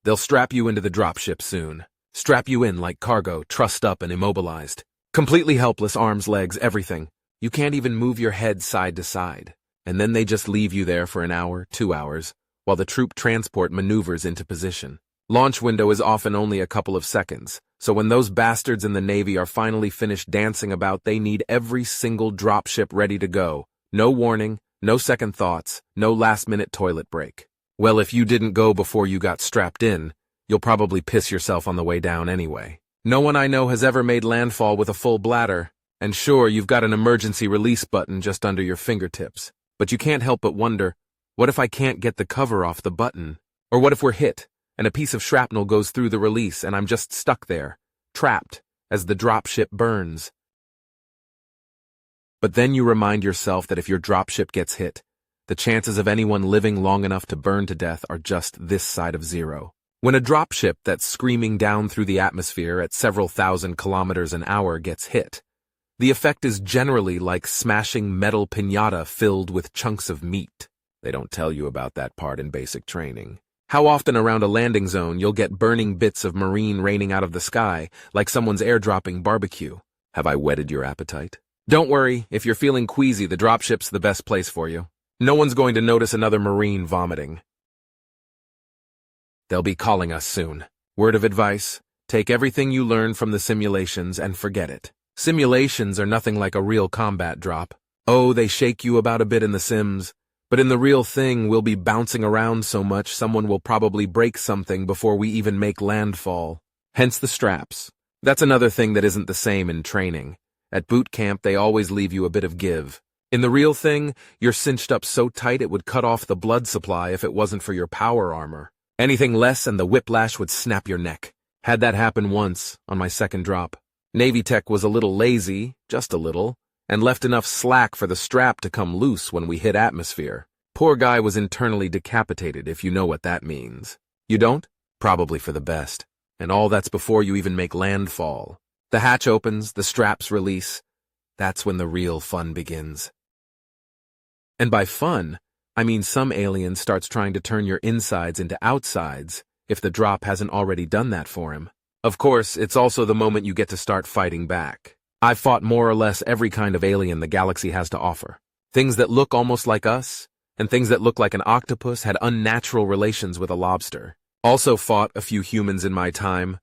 They'll strap you into the dropship soon. Strap you in like cargo, trussed up and immobilized. Completely helpless, arms, legs, everything. You can't even move your head side to side. And then they just leave you there for an hour, 2 hours, while the troop transport maneuvers into position. Launch window is often only a couple of seconds, so when those bastards in the Navy are finally finished dancing about, they need every single dropship ready to go. No warning, no second thoughts, no last-minute toilet break. Well, if you didn't go before you got strapped in, you'll probably piss yourself on the way down anyway. No one I know has ever made landfall with a full bladder, and sure, you've got an emergency release button just under your fingertips. But you can't help but wonder, what if I can't get the cover off the button? Or what if we're hit, and a piece of shrapnel goes through the release and I'm just stuck there, trapped, as the dropship burns? But then you remind yourself that if your dropship gets hit, the chances of anyone living long enough to burn to death are just this side of zero. When a dropship that's screaming down through the atmosphere at several thousand kilometers an hour gets hit, the effect is generally like smashing metal piñata filled with chunks of meat. They don't tell you about that part in basic training. How often around a landing zone you'll get burning bits of marine raining out of the sky, like someone's airdropping barbecue. Have I whetted your appetite? Don't worry, if you're feeling queasy, the dropship's the best place for you. No one's going to notice another marine vomiting. They'll be calling us soon. Word of advice, take everything you learn from the simulations and forget it. Simulations are nothing like a real combat drop. Oh, they shake you about a bit in the sims, but in the real thing we'll be bouncing around so much someone will probably break something before we even make landfall. Hence the straps. That's another thing that isn't the same in training. At boot camp they always leave you a bit of give. In the real thing, you're cinched up so tight it would cut off the blood supply if it wasn't for your power armor. Anything less and the whiplash would snap your neck. Had that happen once, on my second drop. Navy tech was a little lazy, just a little, and left enough slack for the strap to come loose when we hit atmosphere. Poor guy was internally decapitated, if you know what that means. You don't? Probably for the best. And all that's before you even make landfall. The hatch opens, the straps release. That's when the real fun begins. And by fun, I mean some alien starts trying to turn your insides into outsides, if the drop hasn't already done that for him. Of course, it's also the moment you get to start fighting back. I've fought more or less every kind of alien the galaxy has to offer. Things that look almost like us, and things that look like an octopus had unnatural relations with a lobster. Also fought a few humans in my time,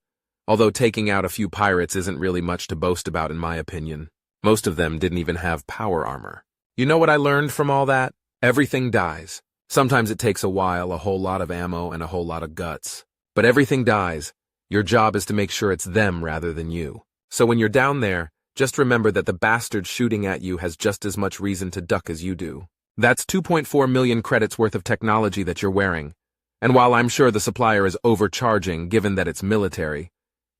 although taking out a few pirates isn't really much to boast about in my opinion. Most of them didn't even have power armor. You know what I learned from all that? Everything dies. Sometimes it takes a while, a whole lot of ammo, and a whole lot of guts. But everything dies. Your job is to make sure it's them rather than you. So when you're down there, just remember that the bastard shooting at you has just as much reason to duck as you do. That's 2.4 million credits worth of technology that you're wearing. And while I'm sure the supplier is overcharging given that it's military,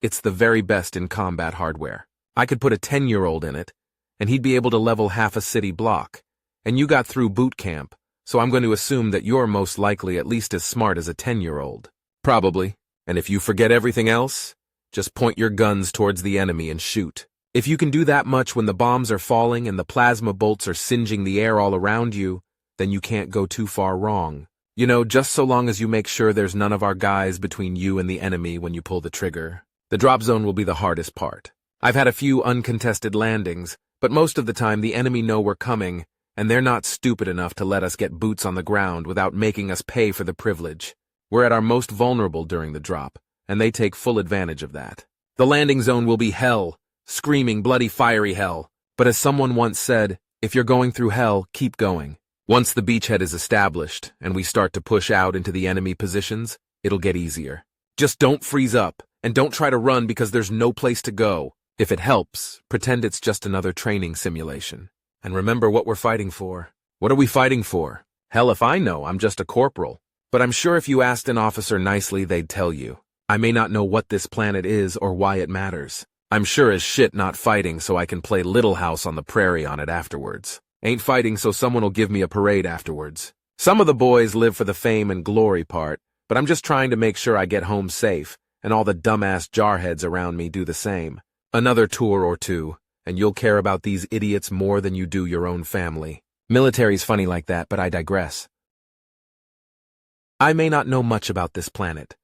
it's the very best in combat hardware. I could put a 10-year-old in it, and he'd be able to level half a city block. And you got through boot camp, so I'm going to assume that you're most likely at least as smart as a 10-year-old. Probably. And if you forget everything else, just point your guns towards the enemy and shoot. If you can do that much when the bombs are falling and the plasma bolts are singeing the air all around you, then you can't go too far wrong. You know, just so long as you make sure there's none of our guys between you and the enemy when you pull the trigger. The drop zone will be the hardest part. I've had a few uncontested landings, but most of the time the enemy know we're coming, and they're not stupid enough to let us get boots on the ground without making us pay for the privilege. We're at our most vulnerable during the drop, and they take full advantage of that. The landing zone will be hell, screaming bloody fiery hell. But as someone once said, if you're going through hell, keep going. Once the beachhead is established, and we start to push out into the enemy positions, it'll get easier. Just don't freeze up, and don't try to run because there's no place to go. If it helps, pretend it's just another training simulation. And remember what we're fighting for. What are we fighting for? Hell if I know, I'm just a corporal. But I'm sure if you asked an officer nicely, they'd tell you. I may not know what this planet is or why it matters. I'm sure as shit not fighting so I can play Little House on the Prairie on it afterwards. Ain't fighting so someone will give me a parade afterwards. Some of the boys live for the fame and glory part, but I'm just trying to make sure I get home safe, and all the dumbass jarheads around me do the same. Another tour or two, and you'll care about these idiots more than you do your own family. Military's funny like that, but I digress. I may not know much about this planet,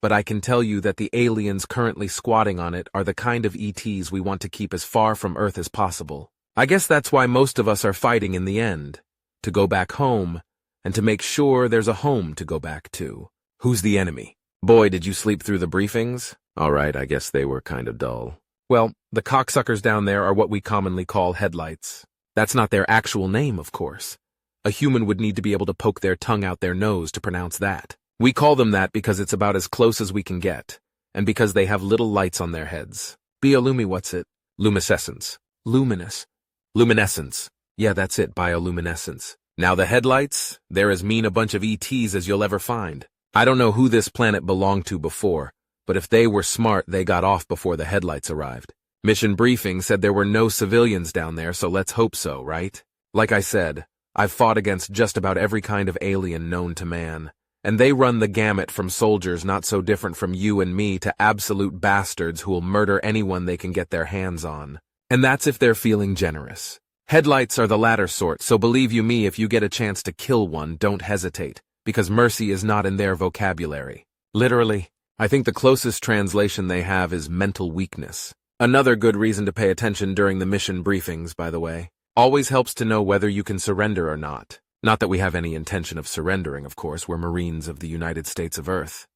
but I can tell you that the aliens currently squatting on it are the kind of ETs we want to keep as far from Earth as possible. I guess that's why most of us are fighting in the end, to go back home, and to make sure there's a home to go back to. Who's the enemy? Boy, did you sleep through the briefings? All right, I guess they were kind of dull. Well, the cocksuckers down there are what we commonly call headlights. That's not their actual name, of course. A human would need to be able to poke their tongue out their nose to pronounce that. We call them that because it's about as close as we can get, and because they have little lights on their heads. Luminescence. Luminescence. Yeah, that's it, bioluminescence. Now the headlights, they're as mean a bunch of ETs as you'll ever find. I don't know who this planet belonged to before, but if they were smart, they got off before the headlights arrived. Mission briefing said there were no civilians down there, so let's hope so, right? Like I said, I've fought against just about every kind of alien known to man, and they run the gamut from soldiers not so different from you and me to absolute bastards who'll murder anyone they can get their hands on. And that's if they're feeling generous. Headlights are the latter sort, so believe you me, if you get a chance to kill one, don't hesitate, because mercy is not in their vocabulary. Literally, I think the closest translation they have is mental weakness. Another good reason to pay attention during the mission briefings, by the way. Always helps to know whether you can surrender or not. Not that we have any intention of surrendering, of course, we're Marines of the United States of Earth.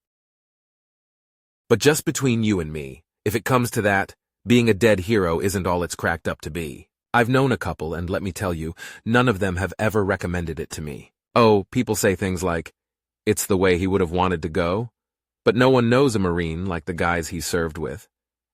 But just between you and me, if it comes to that, being a dead hero isn't all it's cracked up to be. I've known a couple, and let me tell you, none of them have ever recommended it to me. Oh, people say things like, it's the way he would have wanted to go, but no one knows a Marine like the guys he served with.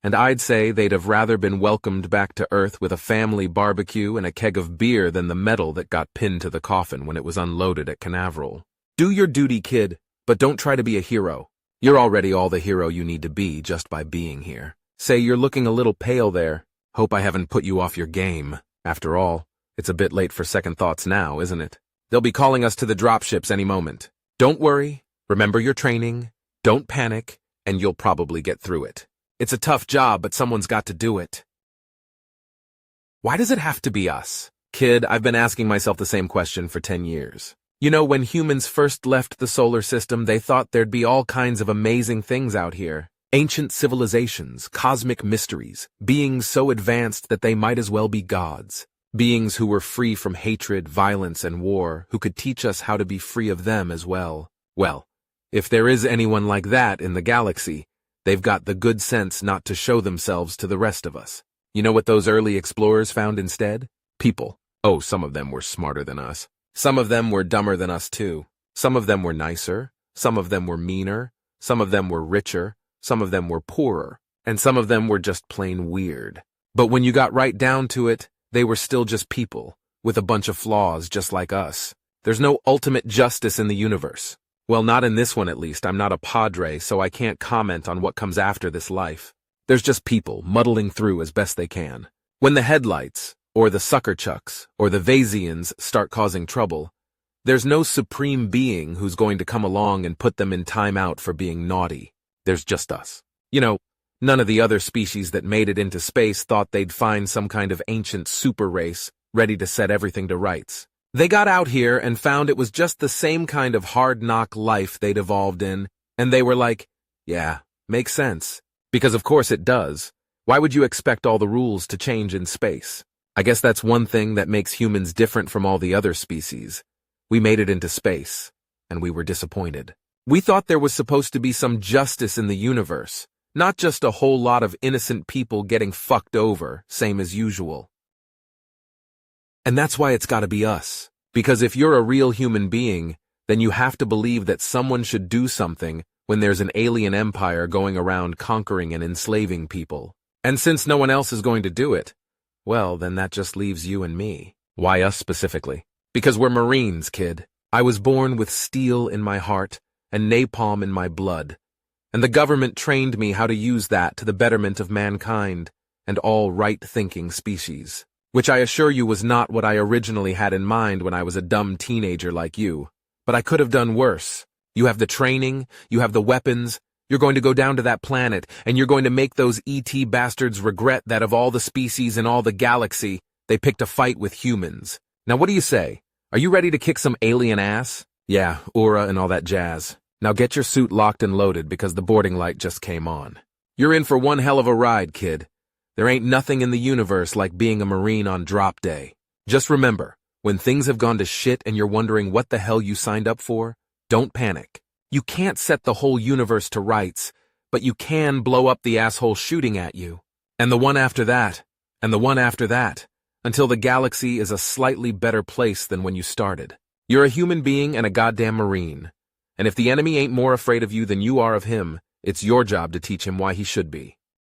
And I'd say they'd have rather been welcomed back to Earth with a family barbecue and a keg of beer than the medal that got pinned to the coffin when it was unloaded at Canaveral. Do your duty, kid, but don't try to be a hero. You're already all the hero you need to be just by being here. Say, you're looking a little pale there. Hope I haven't put you off your game. After all, it's a bit late for second thoughts now, isn't it? They'll be calling us to the dropships any moment. Don't worry, remember your training, don't panic, and you'll probably get through it. It's a tough job, but someone's got to do it. Why does it have to be us? Kid, I've been asking myself the same question for 10 years. You know, when humans first left the solar system, they thought there'd be all kinds of amazing things out here. Ancient civilizations, cosmic mysteries, beings so advanced that they might as well be gods. Beings who were free from hatred, violence, and war, who could teach us how to be free of them as well. Well, if there is anyone like that in the galaxy, they've got the good sense not to show themselves to the rest of us. You know what those early explorers found instead? People. Oh, some of them were smarter than us. Some of them were dumber than us too. Some of them were nicer. Some of them were meaner. Some of them were richer. Some of them were poorer. And some of them were just plain weird. But when you got right down to it, they were still just people, with a bunch of flaws just like us. There's no ultimate justice in the universe. Well, not in this one at least. I'm not a padre, so I can't comment on what comes after this life. There's just people muddling through as best they can. When the headlights, or the sucker chucks, or the Vasians start causing trouble, there's no supreme being who's going to come along and put them in time out for being naughty. There's just us. You know, none of the other species that made it into space thought they'd find some kind of ancient super race ready to set everything to rights. They got out here and found it was just the same kind of hard-knock life they'd evolved in, and they were like, yeah, makes sense. Because of course it does. Why would you expect all the rules to change in space? I guess that's one thing that makes humans different from all the other species. We made it into space, and we were disappointed. We thought there was supposed to be some justice in the universe, not just a whole lot of innocent people getting fucked over, same as usual. And that's why it's gotta be us. Because if you're a real human being, then you have to believe that someone should do something when there's an alien empire going around conquering and enslaving people. And since no one else is going to do it, well, then that just leaves you and me. Why us specifically? Because we're Marines, kid. I was born with steel in my heart and napalm in my blood. And the government trained me how to use that to the betterment of mankind and all right-thinking species. Which I assure you was not what I originally had in mind when I was a dumb teenager like you. But I could have done worse. You have the training, you have the weapons, you're going to go down to that planet, and you're going to make those ET bastards regret that of all the species in all the galaxy, they picked a fight with humans. Now what do you say? Are you ready to kick some alien ass? Yeah, aura and all that jazz. Now get your suit locked and loaded because the boarding light just came on. You're in for one hell of a ride, kid. There ain't nothing in the universe like being a Marine on drop day. Just remember, when things have gone to shit and you're wondering what the hell you signed up for, don't panic. You can't set the whole universe to rights, but you can blow up the asshole shooting at you. And the one after that, and the one after that, until the galaxy is a slightly better place than when you started. You're a human being and a goddamn Marine. And if the enemy ain't more afraid of you than you are of him, it's your job to teach him why he should be.